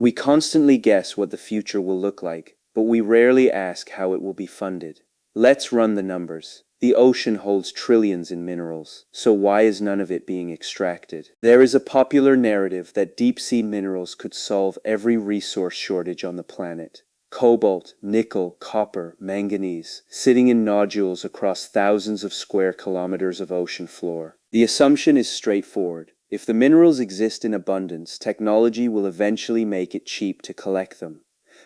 We constantly guess what the future will look like, but we rarely ask how it will be funded. Let's run the numbers. The ocean holds trillions in minerals, so why is none of it being extracted? There is a popular narrative that deep-sea minerals could solve every resource shortage on the planet. Cobalt, nickel, copper, manganese, sitting in nodules across thousands of square kilometers of ocean floor. The assumption is straightforward. If the minerals exist in abundance, technology will eventually make it cheap to collect them.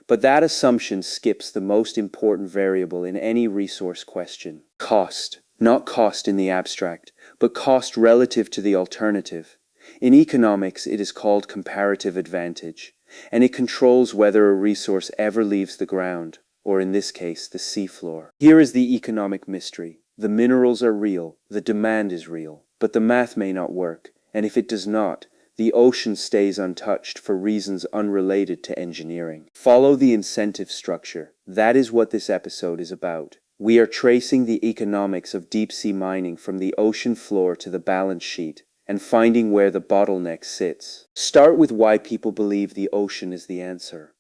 But that assumption skips the most important variable in any resource question: cost. Not cost in the abstract, but cost relative to the alternative. In economics, it is called comparative advantage, and it controls whether a resource ever leaves the ground, or in this case, the seafloor. Here is the economic mystery. The minerals are real, the demand is real, but the math may not work, and if it does not, the ocean stays untouched for reasons unrelated to engineering. Follow the incentive structure. That is what this episode is about. We are tracing the economics of deep-sea mining from the ocean floor to the balance sheet, and finding where the bottleneck sits. Start with why people believe the ocean is the answer.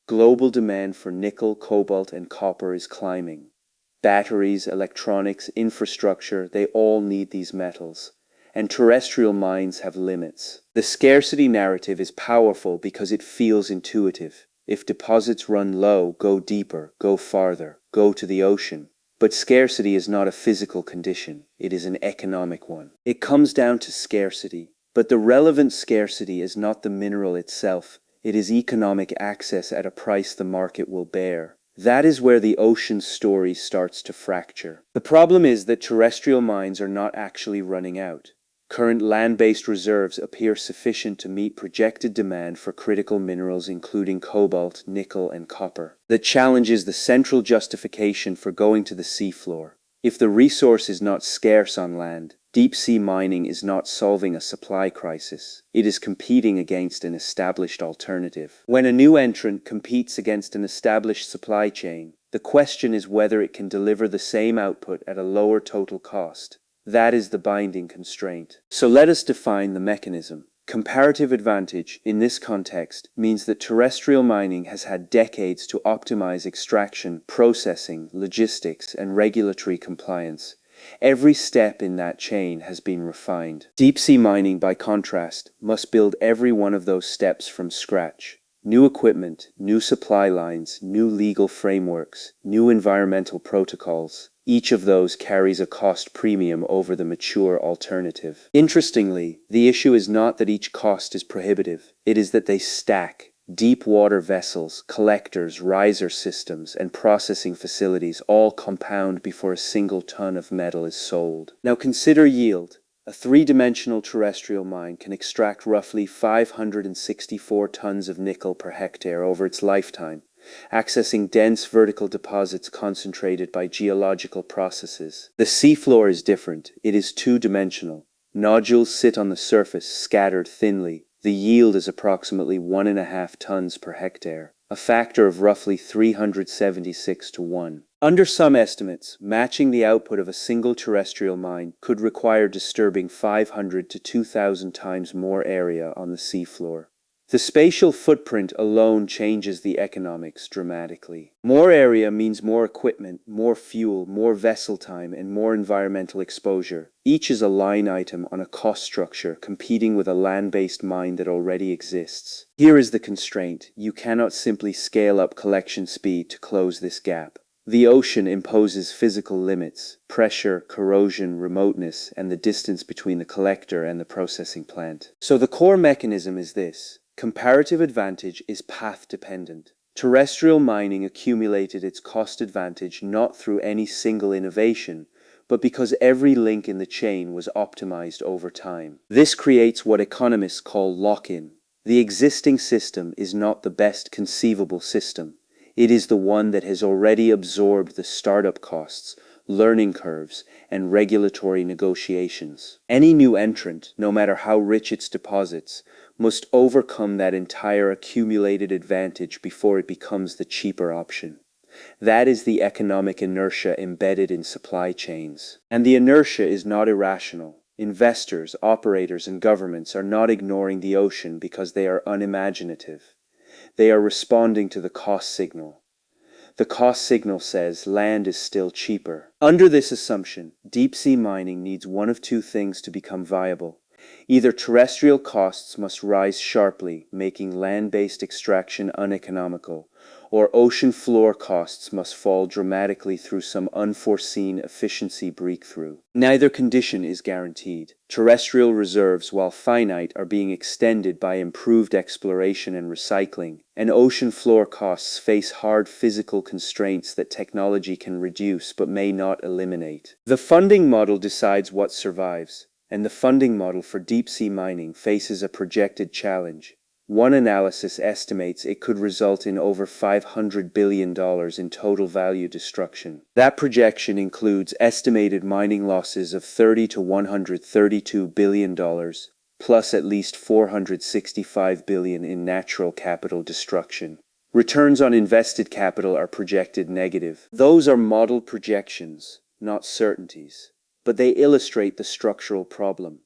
Global demand for nickel, cobalt, and copper is climbing. Batteries, electronics, infrastructure, they all need these metals. And terrestrial mines have limits. The scarcity narrative is powerful because it feels intuitive. If deposits run low, go deeper, go farther, go to the ocean. But scarcity is not a physical condition, it is an economic one. It comes down to scarcity, but the relevant scarcity is not the mineral itself, it is economic access at a price the market will bear. That is where the ocean story starts to fracture. The problem is that terrestrial mines are not actually running out. Current land-based reserves appear sufficient to meet projected demand for critical minerals including cobalt, nickel, and copper. The challenge is the central justification for going to the seafloor. If the resource is not scarce on land, deep-sea mining is not solving a supply crisis. It is competing against an established alternative. When a new entrant competes against an established supply chain, the question is whether it can deliver the same output at a lower total cost. That is the binding constraint. So let us define the mechanism. Comparative advantage, in this context, means that terrestrial mining has had decades to optimize extraction, processing, logistics, and regulatory compliance. Every step in that chain has been refined. Deep-sea mining, by contrast, must build every one of those steps from scratch. New equipment, new supply lines, new legal frameworks, new environmental protocols. Each of those carries a cost premium over the mature alternative. Interestingly, the issue is not that each cost is prohibitive. It is that they stack. Deep water vessels, collectors, riser systems, and processing facilities all compound before a single ton of metal is sold. Now consider yield. A three-dimensional terrestrial mine can extract roughly 564 tons of nickel per hectare over its lifetime, accessing dense vertical deposits concentrated by geological processes. The seafloor is different. It is two-dimensional. Nodules sit on the surface, scattered thinly. The yield is approximately 1.5 tons per hectare, a factor of roughly 376 to 1. Under some estimates, matching the output of a single terrestrial mine could require disturbing 500 to 2,000 times more area on the seafloor. The spatial footprint alone changes the economics dramatically. More area means more equipment, more fuel, more vessel time, and more environmental exposure. Each is a line item on a cost structure competing with a land-based mine that already exists. Here is the constraint. You cannot simply scale up collection speed to close this gap. The ocean imposes physical limits: pressure, corrosion, remoteness, and the distance between the collector and the processing plant. So the core mechanism is this. Comparative advantage is path-dependent. Terrestrial mining accumulated its cost advantage not through any single innovation, but because every link in the chain was optimized over time. This creates what economists call lock-in. The existing system is not the best conceivable system. It is the one that has already absorbed the startup costs, learning curves, and regulatory negotiations. Any new entrant, no matter how rich its deposits, must overcome that entire accumulated advantage before it becomes the cheaper option. That is the economic inertia embedded in supply chains. And the inertia is not irrational. Investors, operators, and governments are not ignoring the ocean because they are unimaginative. They are responding to the cost signal. The cost signal says land is still cheaper. Under this assumption, deep-sea mining needs one of two things to become viable. Either terrestrial costs must rise sharply, making land-based extraction uneconomical, or ocean floor costs must fall dramatically through some unforeseen efficiency breakthrough. Neither condition is guaranteed. Terrestrial reserves, while finite, are being extended by improved exploration and recycling, and ocean floor costs face hard physical constraints that technology can reduce but may not eliminate. The funding model decides what survives, and the funding model for deep-sea mining faces a projected challenge. One analysis estimates it could result in over $500 billion in total value destruction. That projection includes estimated mining losses of $30 to $132 billion, plus at least $465 billion in natural capital destruction. Returns on invested capital are projected negative. Those are model projections, not certainties, but they illustrate the structural problem.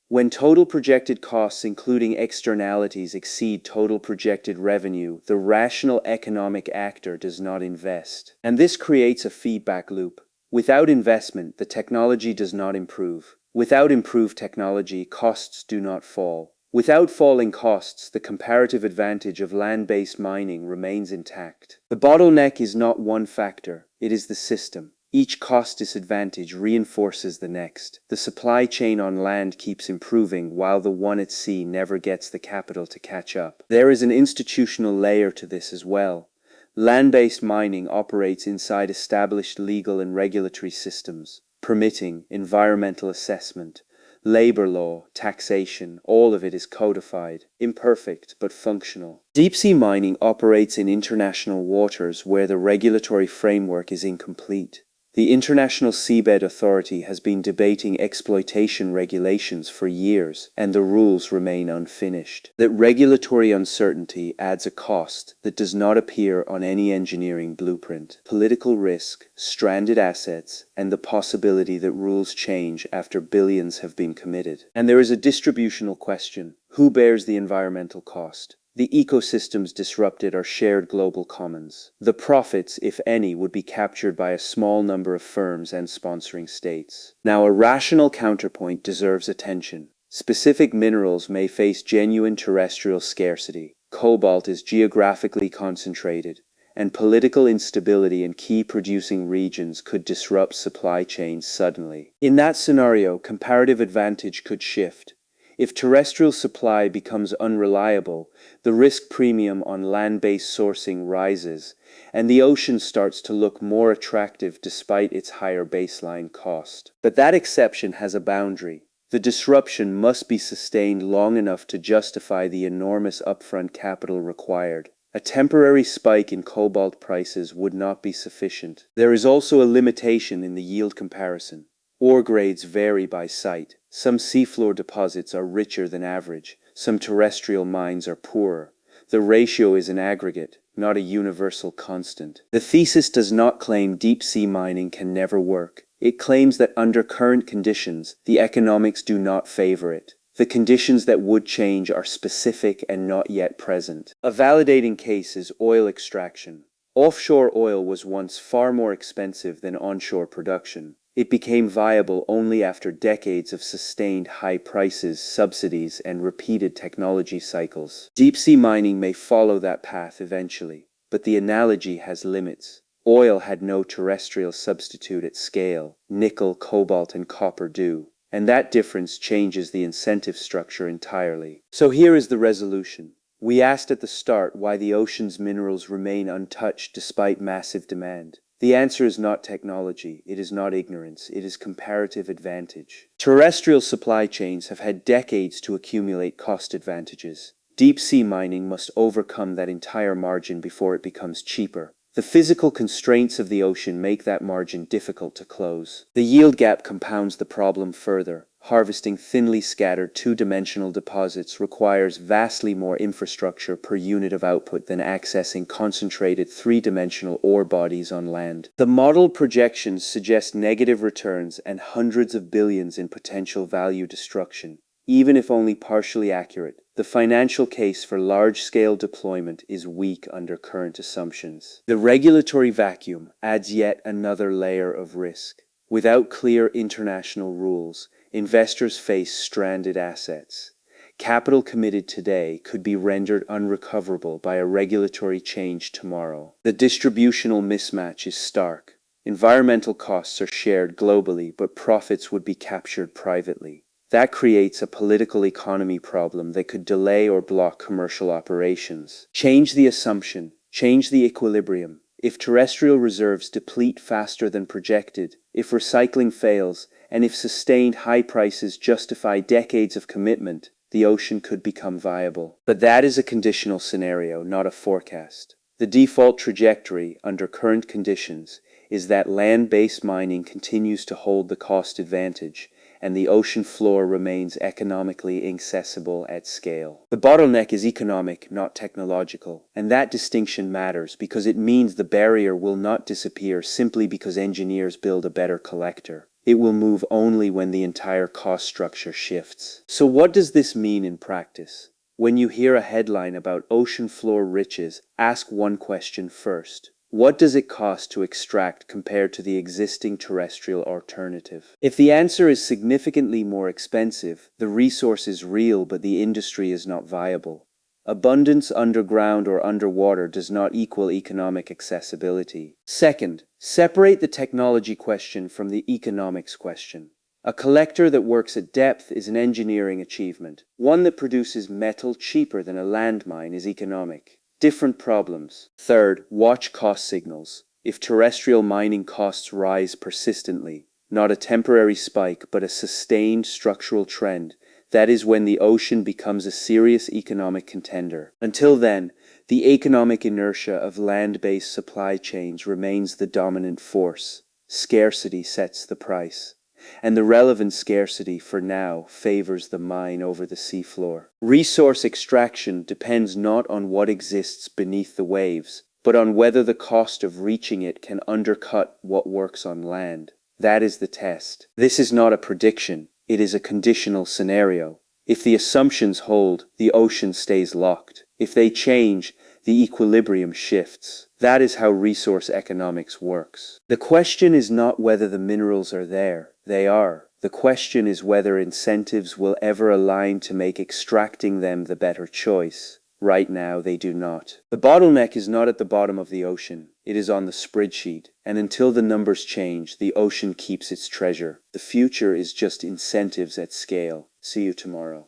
When total projected costs, including externalities, exceed total projected revenue, the rational economic actor does not invest. And this creates a feedback loop. Without investment, the technology does not improve. Without improved technology, costs do not fall. Without falling costs, the comparative advantage of land-based mining remains intact. The bottleneck is not one factor, it is the system. Each cost disadvantage reinforces the next. The supply chain on land keeps improving while the one at sea never gets the capital to catch up. There is an institutional layer to this as well. Land-based mining operates inside established legal and regulatory systems. Permitting, environmental assessment, labor law, taxation, all of it is codified, imperfect but functional. Deep-sea mining operates in international waters where the regulatory framework is incomplete. The International Seabed Authority has been debating exploitation regulations for years, and the rules remain unfinished. That regulatory uncertainty adds a cost that does not appear on any engineering blueprint. Political risk, stranded assets, and the possibility that rules change after billions have been committed. And there is a distributional question. Who bears the environmental cost? The ecosystems disrupted are shared global commons. The profits, if any, would be captured by a small number of firms and sponsoring states. Now, a rational counterpoint deserves attention. Specific minerals may face genuine terrestrial scarcity. Cobalt is geographically concentrated, and political instability in key producing regions could disrupt supply chains suddenly. In that scenario, comparative advantage could shift. If terrestrial supply becomes unreliable, the risk premium on land-based sourcing rises, and the ocean starts to look more attractive despite its higher baseline cost. But that exception has a boundary. The disruption must be sustained long enough to justify the enormous upfront capital required. A temporary spike in cobalt prices would not be sufficient. There is also a limitation in the yield comparison. Ore grades vary by site. Some seafloor deposits are richer than average. Some terrestrial mines are poorer. The ratio is an aggregate, not a universal constant. The thesis does not claim deep-sea mining can never work. It claims that under current conditions, the economics do not favor it. The conditions that would change are specific and not yet present. A validating case is oil extraction. Offshore oil was once far more expensive than onshore production. It became viable only after decades of sustained high prices, subsidies, and repeated technology cycles. Deep-sea mining may follow that path eventually, but the analogy has limits. Oil had no terrestrial substitute at scale. Nickel, cobalt, and copper do. And that difference changes the incentive structure entirely. So here is the resolution. We asked at the start why the ocean's minerals remain untouched despite massive demand. The answer is not technology, it is not ignorance, it is comparative advantage. Terrestrial supply chains have had decades to accumulate cost advantages. Deep-sea mining must overcome that entire margin before it becomes cheaper. The physical constraints of the ocean make that margin difficult to close. The yield gap compounds the problem further. Harvesting thinly scattered two-dimensional deposits requires vastly more infrastructure per unit of output than accessing concentrated three-dimensional ore bodies on land. The model projections suggest negative returns and hundreds of billions in potential value destruction. Even if only partially accurate, The financial case for large-scale deployment is weak under current assumptions. The regulatory vacuum adds yet another layer of risk. Without clear international rules, investors face stranded assets. Capital committed today could be rendered unrecoverable by a regulatory change tomorrow. The distributional mismatch is stark. Environmental costs are shared globally, but profits would be captured privately. That creates a political economy problem that could delay or block commercial operations. Change the assumption, change the equilibrium. If terrestrial reserves deplete faster than projected, if recycling fails, and if sustained high prices justify decades of commitment, the ocean could become viable. But that is a conditional scenario, not a forecast. The default trajectory, under current conditions, is that land-based mining continues to hold the cost advantage, and the ocean floor remains economically inaccessible at scale. The bottleneck is economic, not technological, and that distinction matters because it means the barrier will not disappear simply because engineers build a better collector. It will move only when the entire cost structure shifts. So what does this mean in practice? When you hear a headline about ocean floor riches, ask one question first. What does it cost to extract compared to the existing terrestrial alternative? If the answer is significantly more expensive, the resource is real but the industry is not viable. Abundance underground or underwater does not equal economic accessibility. Second, separate the technology question from the economics question. A collector that works at depth is an engineering achievement. One that produces metal cheaper than a landmine is economic. Different problems. Third, watch cost signals. If terrestrial mining costs rise persistently, not a temporary spike but a sustained structural trend, that is when the ocean becomes a serious economic contender. Until then, the economic inertia of land-based supply chains remains the dominant force. Scarcity sets the price. And the relevant scarcity for now favors the mine over the seafloor. Resource extraction depends not on what exists beneath the waves, but on whether the cost of reaching it can undercut what works on land. That is the test. This is not a prediction, it is a conditional scenario. If the assumptions hold, the ocean stays locked. If they change, the equilibrium shifts. That is how resource economics works. The question is not whether the minerals are there. They are. The question is whether incentives will ever align to make extracting them the better choice. Right now, they do not. The bottleneck is not at the bottom of the ocean. It is on the spreadsheet. And until the numbers change, the ocean keeps its treasure. The future is just incentives at scale. See you tomorrow.